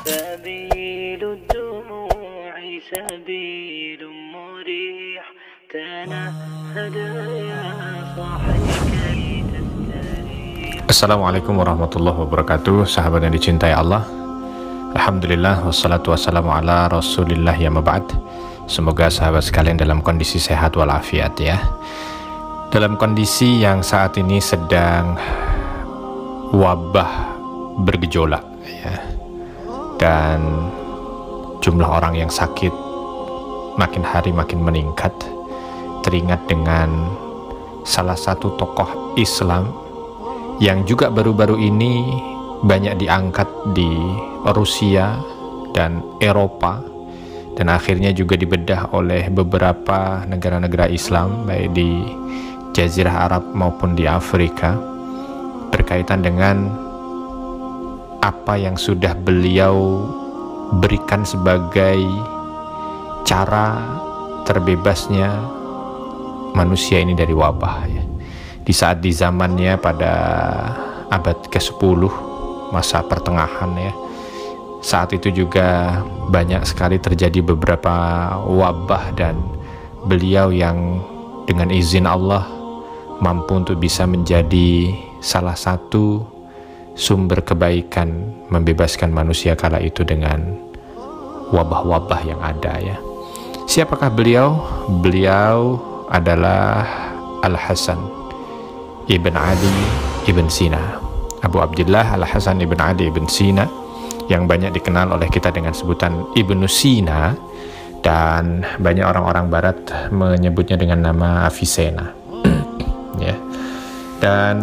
سبيل الدموع سبيل مريح تنهد يا صاحي كي تستريح. Assalamualaikum warahmatullahi wabarakatuh. Sahabat yang dicintai Allah, alhamdulillah wassalatu wassalamu ala rasulillah ya mab'ad. Semoga sahabat sekalian dalam kondisi sehat walafiat ya. Dalam kondisi yang saat ini sedang wabah bergejolak ya, dan jumlah orang yang sakit makin hari makin meningkat. Teringat dengan salah satu tokoh Islam yang juga baru-baru ini banyak diangkat di Rusia dan Eropa, dan akhirnya juga dibedah oleh beberapa negara-negara Islam baik di Jazirah Arab maupun di Afrika, berkaitan dengan apa yang sudah beliau berikan sebagai cara terbebasnya manusia ini dari wabah ya. Di saat di zamannya pada abad ke-10, masa pertengahan ya, saat itu juga banyak sekali terjadi beberapa wabah, dan beliau yang dengan izin Allah mampu untuk bisa menjadi salah satu sumber kebaikan, membebaskan manusia kala itu dengan wabah-wabah yang ada ya. Siapakah beliau? Beliau adalah Al-Hasan Ibn Ali Ibn Sina, Abu Abdullah Al-Hasan Ibn Ali Ibn Sina, yang banyak dikenal oleh kita dengan sebutan Ibnu Sina, dan banyak orang-orang barat menyebutnya dengan nama Avicenna ya. Dan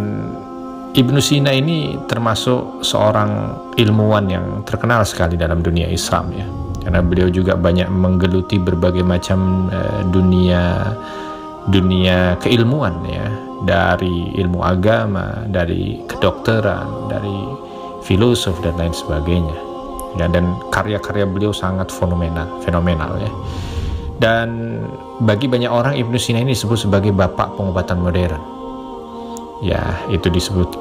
Ibnu Sina ini termasuk seorang ilmuwan yang terkenal sekali dalam dunia Islam ya, karena beliau juga banyak menggeluti berbagai macam dunia keilmuan ya, dari ilmu agama, dari kedokteran, dari filosof dan lain sebagainya ya. Dan karya-karya beliau sangat fenomenal ya. Dan bagi banyak orang Ibnu Sina ini disebut sebagai bapak pengobatan modern ya. Itu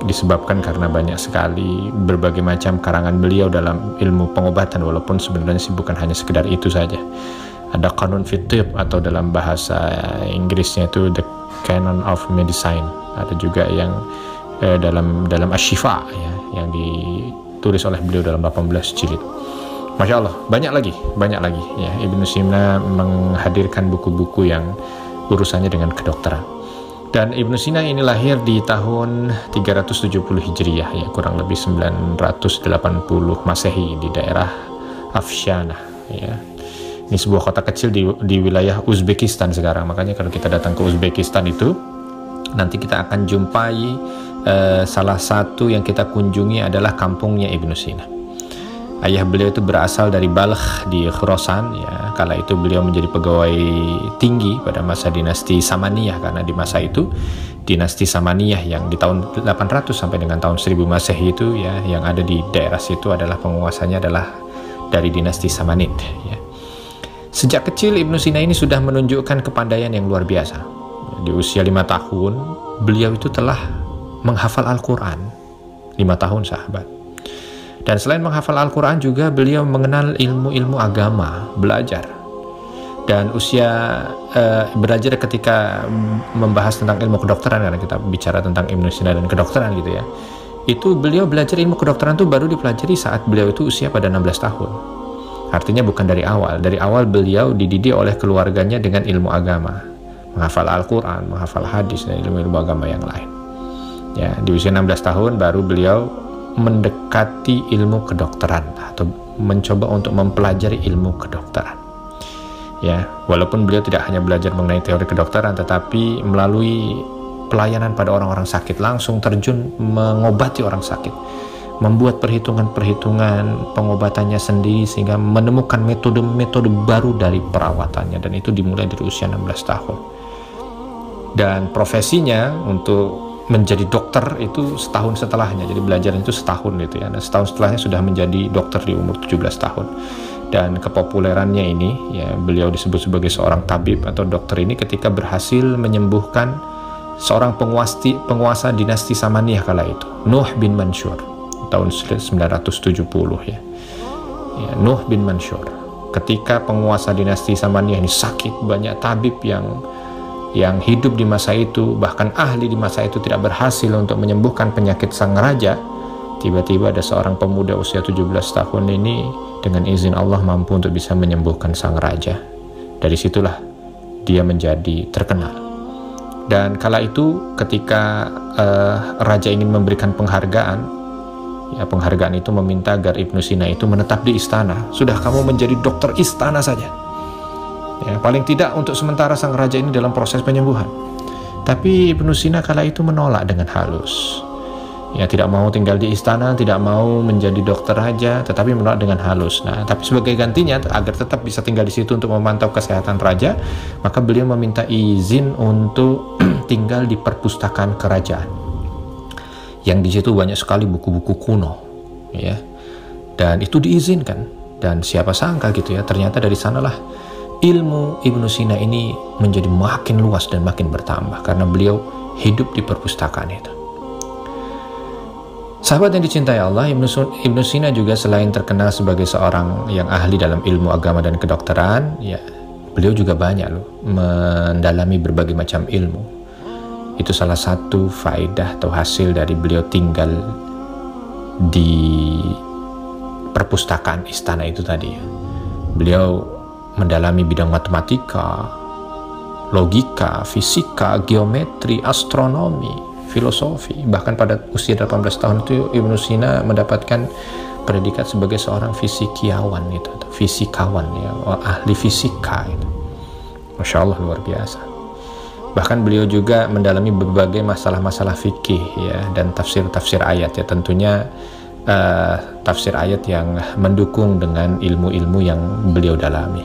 disebabkan karena banyak sekali berbagai macam karangan beliau dalam ilmu pengobatan, walaupun sebenarnya sih bukan hanya sekedar itu saja. Ada Qanun fit Tibb, atau dalam bahasa Inggrisnya itu The Canon of Medicine. Ada juga yang dalam Asy-Syifa ya, yang ditulis oleh beliau dalam 18 jilid. Masya Allah, banyak lagi ya. Ibnu Sina menghadirkan buku-buku yang urusannya dengan kedokteran. Dan Ibnu Sina ini lahir di tahun 370 Hijriah ya, kurang lebih 980 Masehi, di daerah Afshanah ya. Ini sebuah kota kecil di wilayah Uzbekistan sekarang. Makanya kalau kita datang ke Uzbekistan itu, nanti kita akan jumpai salah satu yang kita kunjungi adalah kampungnya Ibnu Sina. Ayah beliau itu berasal dari Balkh di Khurasan ya. Kala itu beliau menjadi pegawai tinggi pada masa dinasti Samaniyah, karena di masa itu dinasti Samaniyah yang di tahun 800 sampai dengan tahun 1000 Masehi itu ya, yang ada di daerah situ adalah penguasanya adalah dari dinasti Samanid ya. Sejak kecil Ibnu Sina ini sudah menunjukkan kepandaian yang luar biasa. Di usia 5 tahun beliau itu telah menghafal Al-Quran. 5 tahun sahabat. Dan selain menghafal Al-Quran juga beliau mengenal ilmu-ilmu agama, belajar. Dan usia belajar ketika membahas tentang ilmu kedokteran, karena kita bicara tentang Ibnu Sina dan kedokteran gitu ya, itu beliau belajar ilmu kedokteran itu baru dipelajari saat beliau itu usia pada 16 tahun. Artinya bukan dari awal. Dari awal beliau dididik oleh keluarganya dengan ilmu agama, menghafal Al-Quran, menghafal hadis, dan ilmu-ilmu agama yang lain ya. Di usia 16 tahun baru beliau mendekati ilmu kedokteran, atau mencoba untuk mempelajari ilmu kedokteran ya. Walaupun beliau tidak hanya belajar mengenai teori kedokteran, tetapi melalui pelayanan pada orang-orang sakit, langsung terjun mengobati orang sakit, membuat perhitungan-perhitungan pengobatannya sendiri, sehingga menemukan metode-metode baru dari perawatannya, dan itu dimulai dari usia 16 tahun. Dan profesinya untuk menjadi dokter itu setahun setelahnya, jadi belajarnya itu setahun gitu ya. Dan setahun setelahnya sudah menjadi dokter di umur 17 tahun. Dan kepopulerannya ini ya, beliau disebut sebagai seorang tabib atau dokter ini ketika berhasil menyembuhkan seorang penguasa dinasti Samaniyah kala itu, Nuh bin Mansur, tahun 970 ya. ya, Nuh bin Mansyur. Ketika penguasa dinasti Samaniyah ini sakit, banyak tabib yang hidup di masa itu, bahkan ahli di masa itu tidak berhasil untuk menyembuhkan penyakit sang raja. Tiba-tiba ada seorang pemuda usia 17 tahun ini dengan izin Allah mampu untuk bisa menyembuhkan sang raja. Dari situlah dia menjadi terkenal. Dan kala itu ketika raja ingin memberikan penghargaan, ya penghargaan itu meminta agar Ibnu Sina itu menetap di istana. Sudah, kamu menjadi dokter istana saja. Ya, paling tidak untuk sementara sang raja ini dalam proses penyembuhan. Tapi Ibnu Sina kala itu menolak dengan halus. Ya, tidak mau tinggal di istana, tidak mau menjadi dokter raja, tetapi menolak dengan halus. Nah, tapi sebagai gantinya agar tetap bisa tinggal di situ untuk memantau kesehatan raja, maka beliau meminta izin untuk tinggal di perpustakaan kerajaan. Yang di situ banyak sekali buku-buku kuno, ya. Dan itu diizinkan. Dan siapa sangka gitu ya, ternyata dari sanalah ilmu Ibnu Sina ini menjadi makin luas dan makin bertambah karena beliau hidup di perpustakaan itu. Sahabat yang dicintai Allah, Ibnu Sina juga selain terkenal sebagai seorang yang ahli dalam ilmu agama dan kedokteran, ya beliau juga banyak loh mendalami berbagai macam ilmu. Itu salah satu faedah atau hasil dari beliau tinggal di perpustakaan istana itu tadi. Beliau mendalami bidang matematika, logika, fisika, geometri, astronomi, filosofi. Bahkan pada usia 18 tahun itu Ibnu Sina mendapatkan predikat sebagai seorang fisikawan itu, fisikawan ya, ahli fisika itu. Masya Allah, luar biasa. Bahkan beliau juga mendalami berbagai masalah-masalah fikih ya, dan tafsir-tafsir ayat ya, tentunya tafsir ayat yang mendukung dengan ilmu-ilmu yang beliau dalami.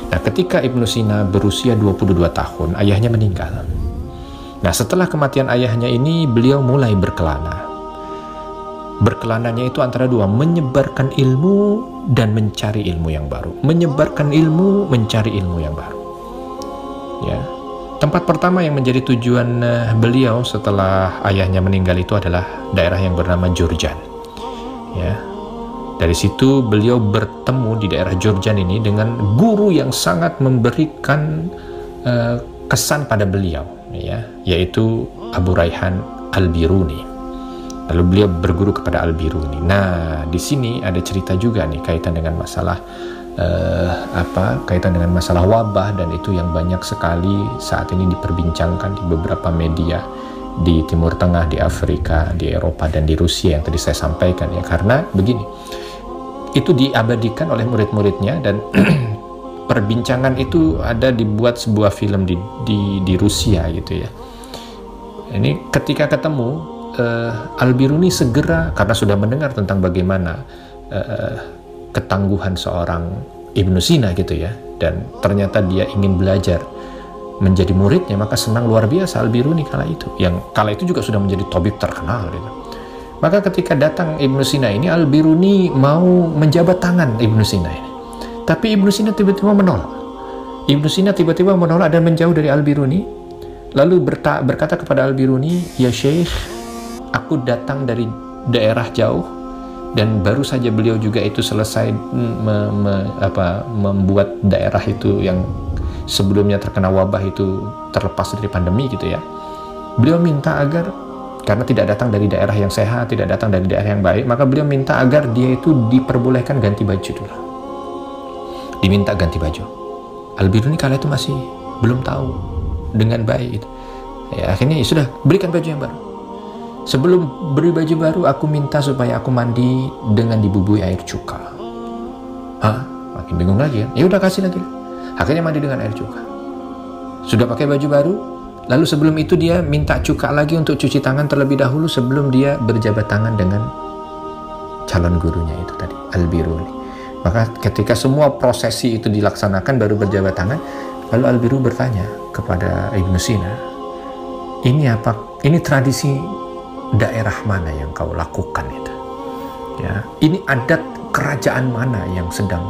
Nah, ketika Ibnu Sina berusia 22 tahun, ayahnya meninggal. Nah, setelah kematian ayahnya ini, beliau mulai berkelana. Berkelananya itu antara dua, menyebarkan ilmu dan mencari ilmu yang baru. Menyebarkan ilmu, mencari ilmu yang baru. Ya. Tempat pertama yang menjadi tujuan beliau setelah ayahnya meninggal itu adalah daerah yang bernama Jurjan. Ya. Dari situ beliau bertemu di daerah Jurjan ini dengan guru yang sangat memberikan kesan pada beliau, ya, yaitu Abu Raihan Al-Biruni. Lalu beliau berguru kepada Al-Biruni. Nah, di sini ada cerita juga nih kaitan dengan masalah kaitan dengan masalah wabah, dan itu yang banyak sekali saat ini diperbincangkan di beberapa media di Timur Tengah, di Afrika, di Eropa, dan di Rusia yang tadi saya sampaikan ya. Karena begini, itu diabadikan oleh murid-muridnya, dan perbincangan itu ada dibuat sebuah film di Rusia gitu ya. Ini ketika ketemu Al-Biruni segera, karena sudah mendengar tentang bagaimana ketangguhan seorang Ibnu Sina gitu ya, dan ternyata dia ingin belajar menjadi muridnya, maka senang luar biasa Al-Biruni kala itu, yang kala itu juga sudah menjadi tabib terkenal gitu. Maka ketika datang Ibnu Sina ini, Al-Biruni mau menjabat tangan Ibnu Sina ini, tapi Ibnu Sina tiba-tiba menolak. Ibnu Sina tiba-tiba menolak dan menjauh dari Al-Biruni, lalu berkata kepada Al-Biruni, "Ya Syekh, aku datang dari daerah jauh, dan baru saja beliau juga itu selesai membuat daerah itu yang sebelumnya terkena wabah itu terlepas dari pandemi gitu ya. Beliau minta agar, karena tidak datang dari daerah yang sehat, tidak datang dari daerah yang baik, maka beliau minta agar dia itu diperbolehkan ganti baju dulu. Diminta ganti baju. Al-Biruni kala itu masih belum tahu dengan baik gitu. Ya, akhirnya ya sudah, berikan baju yang baru. Sebelum beri baju baru, aku minta supaya aku mandi dengan dibubui air cuka. Hah? Makin bingung lagi kan? Ya udah, kasih lagi. Akhirnya mandi dengan air cuka. Sudah pakai baju baru, lalu sebelum itu dia minta cuka lagi untuk cuci tangan terlebih dahulu sebelum dia berjabat tangan dengan calon gurunya itu tadi, Al-Biruni. Maka ketika semua prosesi itu dilaksanakan baru berjabat tangan, lalu Al-Biruni bertanya kepada Ibnu Sina, ini apa? Ini tradisi daerah mana yang kau lakukan itu? Ya, ini adat kerajaan mana yang sedang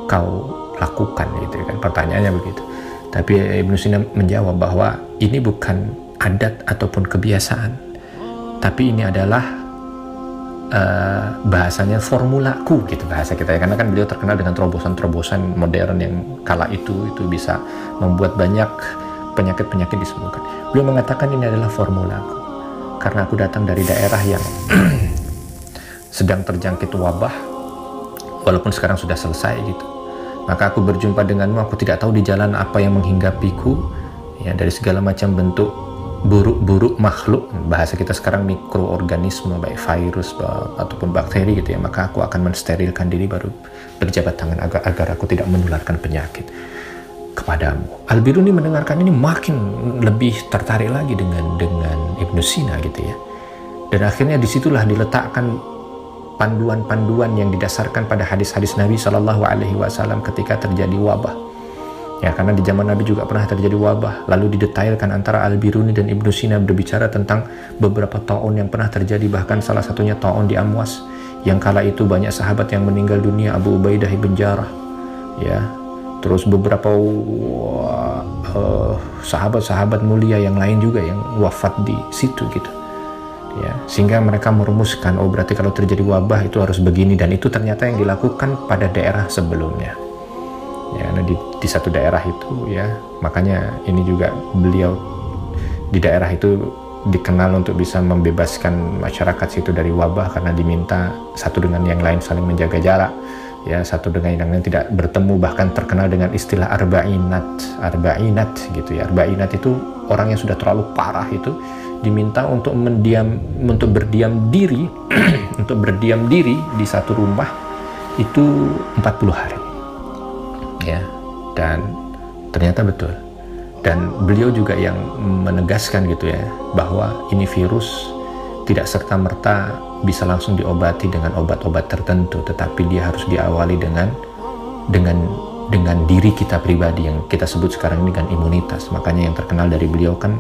kau lakukan gitu kan? Pertanyaannya begitu. Tapi Ibnu Sina menjawab bahwa ini bukan adat ataupun kebiasaan, tapi ini adalah bahasanya formulaku gitu bahasa kita ya, karena kan beliau terkenal dengan terobosan-terobosan modern yang kala itu bisa membuat banyak penyakit-penyakit disembuhkan. Beliau mengatakan ini adalah formulaku karena aku datang dari daerah yang sedang terjangkit wabah, walaupun sekarang sudah selesai gitu. Maka aku berjumpa denganmu, aku tidak tahu di jalan apa yang menghinggapiku ya, dari segala macam bentuk buruk-buruk makhluk, bahasa kita sekarang mikroorganisme, baik virus ataupun bakteri gitu ya, maka aku akan mensterilkan diri baru berjabat tangan agar aku tidak menularkan penyakit kepadamu. Al-Biruni mendengarkan ini makin lebih tertarik lagi dengan Ibnu Sina gitu ya, dan akhirnya disitulah diletakkan panduan-panduan yang didasarkan pada hadis-hadis Nabi Shallallahu Alaihi Wasallam ketika terjadi wabah. Ya, karena di zaman Nabi juga pernah terjadi wabah, lalu didetailkan antara Al-Biruni dan Ibnu Sina berbicara tentang beberapa ta'un yang pernah terjadi, bahkan salah satunya ta'un di Amwas, yang kala itu banyak sahabat yang meninggal dunia, Abu Ubaidah bin Jarrah, ya, terus beberapa sahabat-sahabat mulia yang lain juga yang wafat di situ gitu, ya, sehingga mereka merumuskan, oh berarti kalau terjadi wabah itu harus begini, dan itu ternyata yang dilakukan pada daerah sebelumnya. Ya, nah di satu daerah itu ya, makanya ini juga beliau di daerah itu dikenal untuk bisa membebaskan masyarakat situ dari wabah, karena diminta satu dengan yang lain saling menjaga jarak ya, satu dengan yang lain tidak bertemu, bahkan terkenal dengan istilah arba'inat gitu ya. Arba'inat itu orang yang sudah terlalu parah itu diminta untuk berdiam diri untuk berdiam diri di satu rumah itu 40 hari. Ya, dan ternyata betul, dan beliau juga yang menegaskan gitu ya, bahwa ini virus tidak serta-merta bisa langsung diobati dengan obat-obat tertentu, tetapi dia harus diawali dengan diri kita pribadi yang kita sebut sekarang ini kan imunitas. Makanya yang terkenal dari beliau kan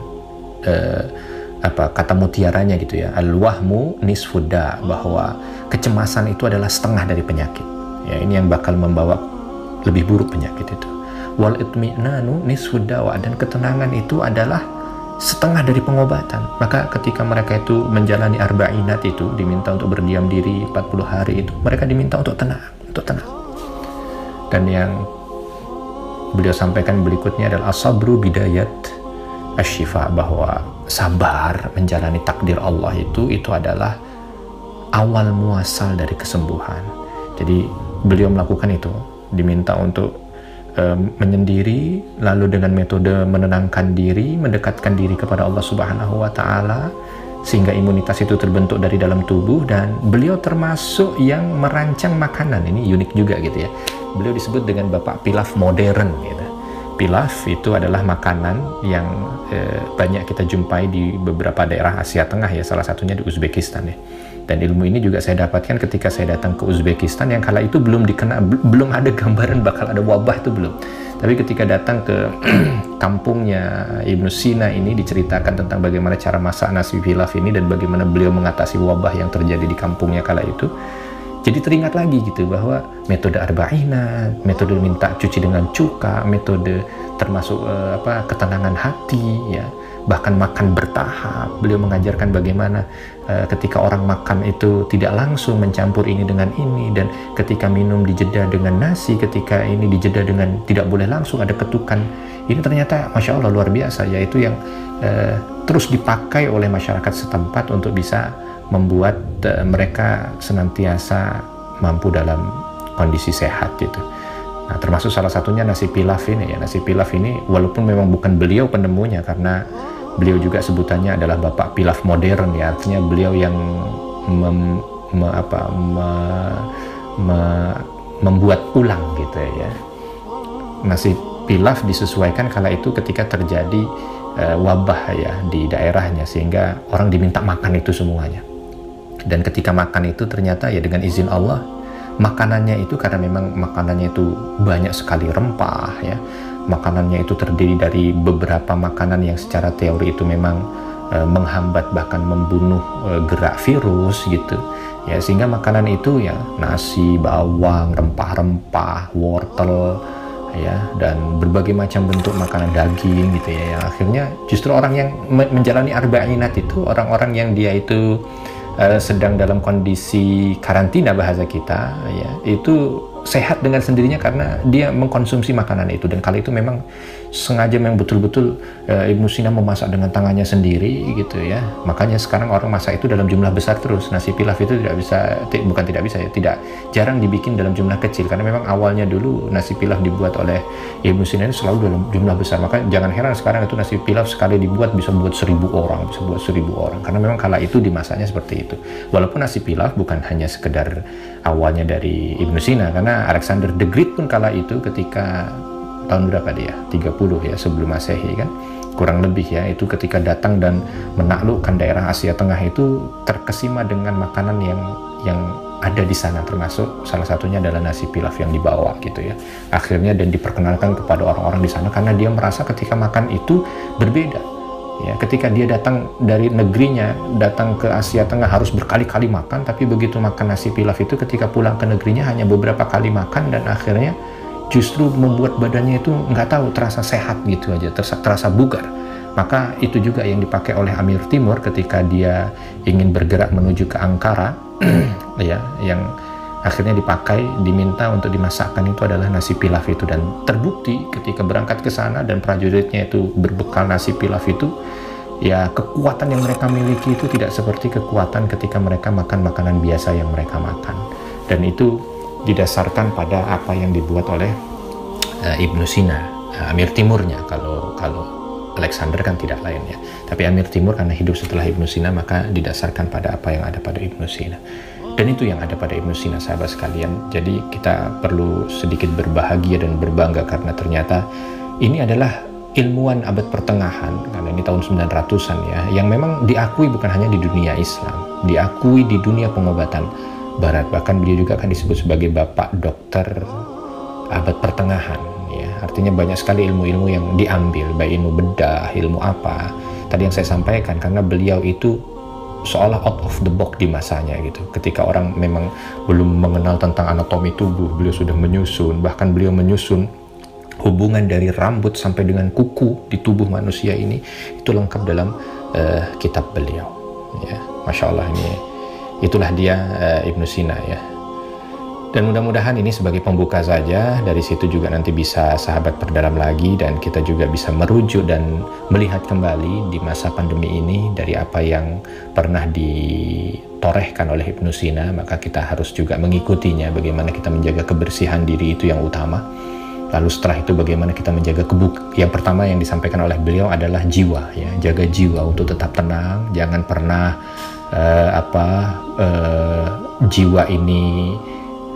kata mutiaranya gitu ya, al-wahmu nisfudda, bahwa kecemasan itu adalah setengah dari penyakit. Ya, ini yang bakal membawa lebih buruk penyakit itu. Wal itmi'nanu nisfud dawa, dan ketenangan itu adalah setengah dari pengobatan. Maka ketika mereka itu menjalani arba'inat itu, diminta untuk berdiam diri 40 hari itu, mereka diminta untuk tenang. Dan yang beliau sampaikan berikutnya adalah as-sabru bidayat asy-syifa, bahwa sabar menjalani takdir Allah itu adalah awal muasal dari kesembuhan. Jadi beliau melakukan itu, diminta untuk menyendiri, lalu dengan metode menenangkan diri, mendekatkan diri kepada Allah Subhanahu wa Ta'ala, sehingga imunitas itu terbentuk dari dalam tubuh. Dan beliau termasuk yang merancang makanan, ini unik juga gitu ya. Beliau disebut dengan bapak pilaf modern gitu. Pilaf itu adalah makanan yang banyak kita jumpai di beberapa daerah Asia Tengah ya, salah satunya di Uzbekistan ya. Dan ilmu ini juga saya dapatkan ketika saya datang ke Uzbekistan, yang kala itu belum ada gambaran bakal ada wabah, itu belum. Tapi ketika datang ke kampungnya Ibnu Sina ini, diceritakan tentang bagaimana cara masak nasi pilaf ini dan bagaimana beliau mengatasi wabah yang terjadi di kampungnya kala itu. Jadi teringat lagi gitu bahwa metode arba'inat, metode minta cuci dengan cuka, metode termasuk ketenangan hati ya, bahkan makan bertahap. Beliau mengajarkan bagaimana ketika orang makan itu tidak langsung mencampur ini dengan ini, dan ketika minum dijeda dengan nasi, ketika ini dijeda dengan tidak boleh langsung ada ketukan. Ini ternyata Masya Allah luar biasa, yaitu yang terus dipakai oleh masyarakat setempat untuk bisa membuat mereka senantiasa mampu dalam kondisi sehat gitu. Nah, termasuk salah satunya nasi pilaf ini ya. Nasi pilaf ini walaupun memang bukan beliau penemunya, karena beliau juga sebutannya adalah bapak pilaf modern ya, artinya beliau yang membuat ulang gitu ya. Nasi pilaf disesuaikan kala itu ketika terjadi wabah ya di daerahnya, sehingga orang diminta makan itu semuanya. Dan ketika makan itu ternyata ya dengan izin Allah, makanannya itu karena memang makanannya itu banyak sekali rempah ya, makanannya itu terdiri dari beberapa makanan yang secara teori itu memang menghambat bahkan membunuh gerak virus gitu ya, sehingga makanan itu ya nasi, bawang, rempah-rempah, wortel ya, dan berbagai macam bentuk makanan daging gitu ya, yang akhirnya justru orang yang menjalani arba'inat itu orang-orang yang dia itu sedang dalam kondisi karantina bahasa kita, ya, itu sehat dengan sendirinya karena dia mengkonsumsi makanan itu. Dan kali itu memang sengaja memang betul-betul Ibnu Sina memasak dengan tangannya sendiri gitu ya. Makanya sekarang orang masak itu dalam jumlah besar terus. Nasi pilaf itu tidak jarang dibikin dalam jumlah kecil, karena memang awalnya dulu nasi pilaf dibuat oleh Ibnu Sina itu selalu dalam jumlah besar. Maka jangan heran sekarang itu nasi pilaf sekali dibuat bisa buat 1.000 orang, bisa buat 1.000 orang, karena memang kala itu dimasaknya seperti itu. Walaupun nasi pilaf bukan hanya sekedar awalnya dari Ibnu Sina, karena Alexander the Great pun kala itu ketika tahun berapa dia? 30 ya sebelum Masehi kan, kurang lebih ya, itu ketika datang dan menaklukkan daerah Asia Tengah itu terkesima dengan makanan yang ada di sana, termasuk salah satunya adalah nasi pilaf yang dibawa gitu ya. Akhirnya dan diperkenalkan kepada orang-orang di sana karena dia merasa ketika makan itu berbeda. Ya, ketika dia datang dari negerinya, datang ke Asia Tengah harus berkali-kali makan, tapi begitu makan nasi pilaf itu ketika pulang ke negerinya hanya beberapa kali makan, dan akhirnya justru membuat badannya itu nggak tahu, terasa sehat gitu aja, terasa bugar. Maka itu juga yang dipakai oleh Amir Timur ketika dia ingin bergerak menuju ke Ankara, ya, yang akhirnya diminta untuk dimasakkan itu adalah nasi pilaf itu. Dan terbukti ketika berangkat ke sana dan prajuritnya itu berbekal nasi pilaf itu, ya kekuatan yang mereka miliki itu tidak seperti kekuatan ketika mereka makan makanan biasa yang mereka makan. Dan itu didasarkan pada apa yang dibuat oleh Ibnu Sina, Amir Timurnya. Kalau Alexander kan tidak lain ya, tapi Amir Timur karena hidup setelah Ibnu Sina maka didasarkan pada apa yang ada pada Ibnu Sina. Dan itu yang ada pada Ibnu Sina, sahabat sekalian. Jadi kita perlu sedikit berbahagia dan berbangga karena ternyata ini adalah ilmuwan abad pertengahan, karena ini tahun 900-an ya, yang memang diakui bukan hanya di dunia Islam, diakui di dunia pengobatan Barat. Bahkan beliau juga akan disebut sebagai bapak dokter abad pertengahan ya. Artinya banyak sekali ilmu-ilmu yang diambil, baik ilmu bedah, ilmu apa tadi yang saya sampaikan, karena beliau itu seolah out of the box di masanya gitu. Ketika orang memang belum mengenal tentang anatomi tubuh, beliau sudah menyusun, bahkan beliau menyusun hubungan dari rambut sampai dengan kuku di tubuh manusia ini, itu lengkap dalam kitab beliau ya. Masya Allah, itulah dia Ibnu Sina ya. Dan mudah-mudahan ini sebagai pembuka saja, dari situ juga nanti bisa sahabat perdalam lagi dan kita juga bisa merujuk dan melihat kembali di masa pandemi ini dari apa yang pernah ditorehkan oleh Ibnu Sina, maka kita harus juga mengikutinya, bagaimana kita menjaga kebersihan diri itu yang utama. Lalu setelah itu bagaimana kita menjaga yang pertama yang disampaikan oleh beliau adalah jiwa ya, jaga jiwa untuk tetap tenang, jangan pernah jiwa ini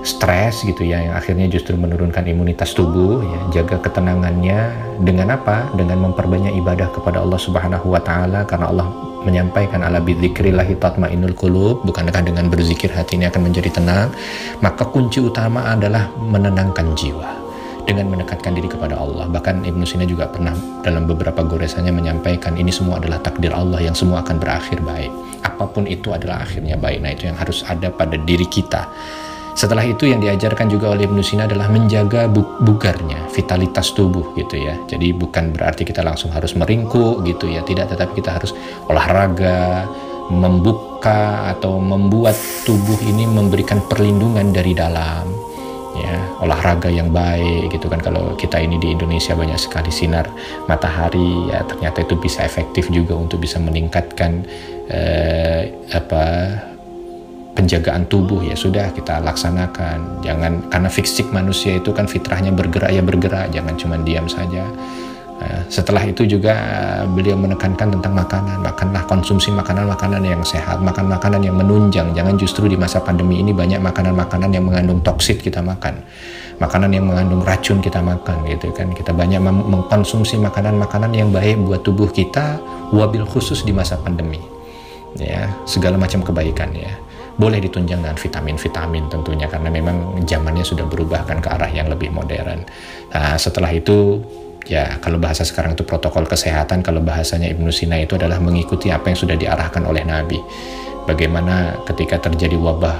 stres gitu ya, yang akhirnya justru menurunkan imunitas tubuh ya. Jaga ketenangannya dengan apa? Dengan memperbanyak ibadah kepada Allah Subhanahu wa taala, karena Allah menyampaikan ala bidzikrillahi tatmainnul qulub, bukankah dengan berzikir hati ini akan menjadi tenang? Maka kunci utama adalah menenangkan jiwa dengan mendekatkan diri kepada Allah. Bahkan Ibnu Sina juga pernah dalam beberapa goresannya menyampaikan ini semua adalah takdir Allah yang semua akan berakhir baik. Apapun itu adalah akhirnya baik. Nah, itu yang harus ada pada diri kita. Setelah itu yang diajarkan juga oleh Ibnu Sina adalah menjaga bugarnya, vitalitas tubuh gitu ya. Jadi bukan berarti kita langsung harus meringkuk gitu ya, tidak, tetapi kita harus olahraga, membuka atau membuat tubuh ini memberikan perlindungan dari dalam ya, olahraga yang baik gitu kan. Kalau kita ini di Indonesia banyak sekali sinar matahari ya, ternyata itu bisa efektif juga untuk bisa meningkatkan penjagaan tubuh. Ya sudah, kita laksanakan. Jangan, karena fisik manusia itu kan fitrahnya bergerak ya bergerak, jangan cuma diam saja. Setelah itu juga beliau menekankan tentang makanan. Makanlah, konsumsi makanan-makanan yang sehat, makan makanan yang menunjang. Jangan justru di masa pandemi ini banyak makanan-makanan yang mengandung toksit kita makan, makanan yang mengandung racun kita makan gitu kan. Kita banyak mengkonsumsi makanan-makanan yang baik buat tubuh kita, wabil khusus di masa pandemi ya, segala macam kebaikan ya. Boleh ditunjang dengan vitamin-vitamin tentunya, karena memang zamannya sudah berubah kan ke arah yang lebih modern. Nah, setelah itu ya, kalau bahasa sekarang itu protokol kesehatan, kalau bahasanya Ibnu Sina itu adalah mengikuti apa yang sudah diarahkan oleh Nabi. Bagaimana ketika terjadi wabah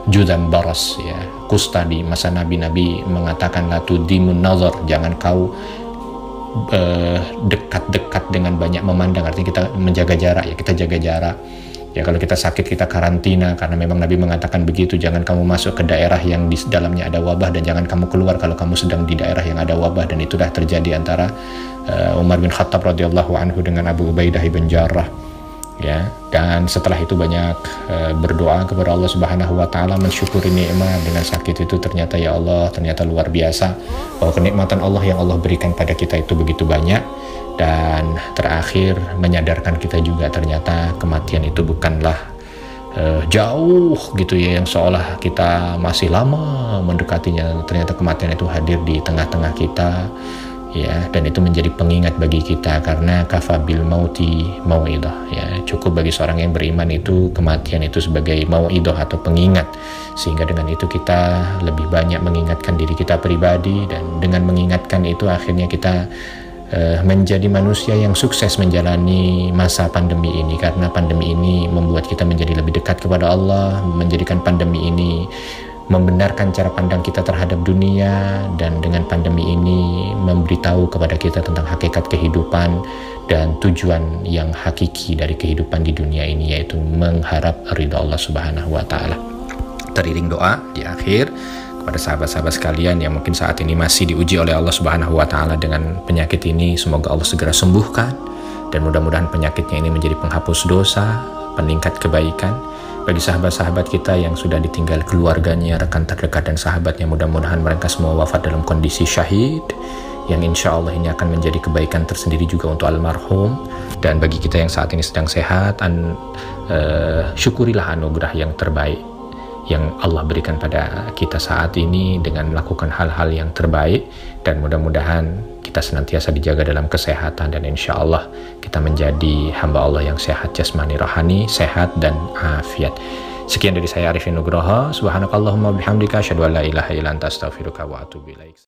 Judam Baros ya, kusta di masa Nabi mengatakan la tudimun nazar, jangan kau dekat-dekat dengan banyak memandang, artinya kita menjaga jarak ya, kita jaga jarak. Ya kalau kita sakit kita karantina, karena memang Nabi mengatakan begitu, jangan kamu masuk ke daerah yang di dalamnya ada wabah, dan jangan kamu keluar kalau kamu sedang di daerah yang ada wabah. Dan itu dah terjadi antara Umar bin Khattab radhiyallahu anhu dengan Abu Ubaidah bin Jarrah. Ya, dan setelah itu banyak berdoa kepada Allah Subhanahu wa taala, mensyukuri nikmat dengan sakit itu. Ternyata ya Allah, ternyata luar biasa bahwa kenikmatan Allah yang Allah berikan pada kita itu begitu banyak. Dan terakhir menyadarkan kita juga ternyata kematian itu bukanlah jauh gitu ya, yang seolah kita masih lama mendekatinya. Ternyata kematian itu hadir di tengah-tengah kita ya, dan itu menjadi pengingat bagi kita, karena kafabil mauti mau'idah ya, cukup bagi seorang yang beriman itu kematian itu sebagai mau'idah atau pengingat, sehingga dengan itu kita lebih banyak mengingatkan diri kita pribadi, dan dengan mengingatkan itu akhirnya kita menjadi manusia yang sukses menjalani masa pandemi ini. Karena pandemi ini membuat kita menjadi lebih dekat kepada Allah, menjadikan pandemi ini membenarkan cara pandang kita terhadap dunia, dan dengan pandemi ini memberitahu kepada kita tentang hakikat kehidupan dan tujuan yang hakiki dari kehidupan di dunia ini, yaitu mengharap ridha Allah Subhanahu wa taala. Teriring doa di akhir kepada sahabat-sahabat sekalian yang mungkin saat ini masih diuji oleh Allah Subhanahu wa taala dengan penyakit ini, semoga Allah segera sembuhkan, dan mudah-mudahan penyakitnya ini menjadi penghapus dosa, peningkat kebaikan. Bagi sahabat-sahabat kita yang sudah ditinggal keluarganya, rekan terdekat dan sahabatnya, mudah-mudahan mereka semua wafat dalam kondisi syahid, yang insya Allah ini akan menjadi kebaikan tersendiri juga untuk almarhum. Dan bagi kita yang saat ini sedang sehat, syukurilah anugerah yang terbaik yang Allah berikan pada kita saat ini dengan melakukan hal-hal yang terbaik, dan mudah-mudahan kita senantiasa dijaga dalam kesehatan, dan insya Allah kita menjadi hamba Allah yang sehat jasmani rohani, sehat dan afiat. Sekian dari saya Arifin Nugroho. Subhanakallahumma bihamdika asyhadu an la ilaha illa anta astaghfiruka wa atubu ilaik.